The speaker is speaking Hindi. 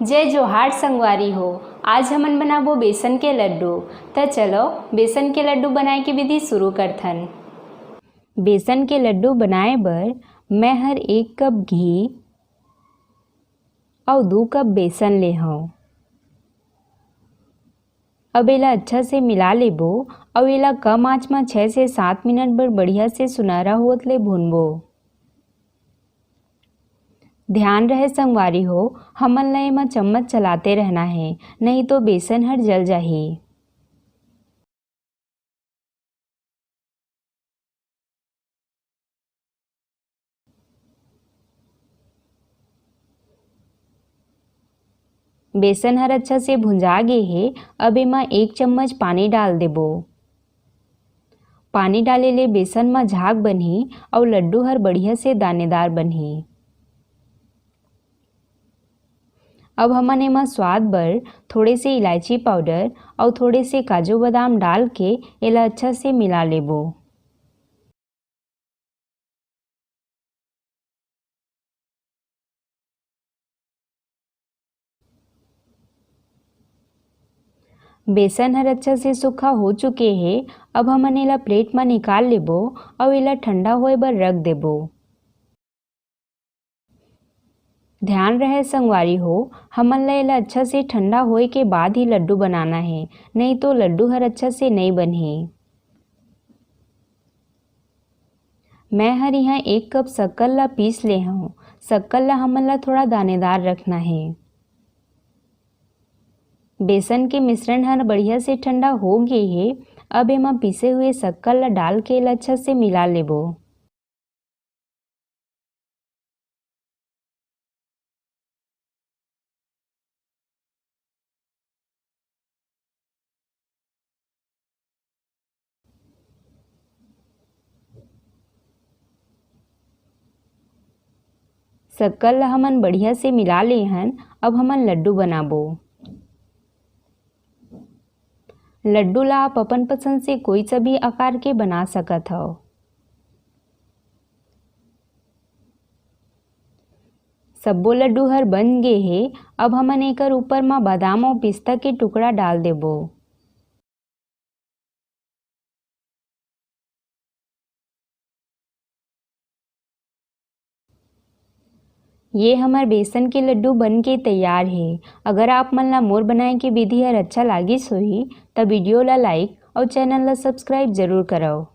जय जोहार संगवारी हो। आज हमन बनाबो बेसन के लड्डू। तो चलो बेसन के लड्डू बनाए की विधि शुरू करथन। बेसन के लड्डू बनाए बर मैं हर 1 कप घी और 2 कप बेसन ले हूँ। अब एला अच्छा से मिला लेबो और एला कम आंच में 6 से 7 मिनट बर बढ़िया से सुनहरा होत ले भूनबो। ध्यान रहे संगवारी हो, हमन ला एमा चम्मच चलाते रहना है, नहीं तो बेसन हर जल जाही। बेसन हर अच्छा से भुंजा गे हे। अब एमा 1 चम्मच पानी डाल देबो। पानी डाले ले बेसन में झाग बनही और लड्डू हर बढ़िया से दानेदार बनही। अब हमन एमा स्वाद बर थोड़े से इलायची पाउडर और थोड़े से काजू बादाम डाल के एला अच्छा से मिला लेबो। बेसन हर अच्छा से सूखा हो चुके हे। अब हमन एला प्लेट में निकाल लेबो और एला ठंडा होए बर रख देबो। ध्यान रहे संगवारी हो, हमन ला एला अच्छा से ठंडा होए के बाद ही लड्डू बनाना है, नहीं तो लड्डू हर अच्छा से नहीं बनही। मैं हर यहाँ 1 कप शक्कर ला पीस ले हूँ। शक्कर ला हमन ला थोड़ा दानेदार रखना है। बेसन के मिश्रण हर बढ़िया से ठंडा हो गए हे। अब एमा पीसे हुए शक्कर ला डाल के एला अच्छा से मिला लेबो। शक्कर ला हमन बढ़िया से मिला ले हन। अब हमन लड्डू बनाबो। लड्डू ला आप अपन पसंद से कोई सा भी आकार के बना सकत हो। सब्बो लड्डू हर बन गे हे। अब हमन एकर ऊपर में बादाम और पिस्ता के टुकड़ा डाल देबो। ये हमार बेसन के लड्डू बन के तैयार है। अगर आप मन ला मोर बनाए के विधि हर अच्छा लागिस होही त वीडियो ला लाइक और चैनल ला सब्सक्राइब जरूर करव।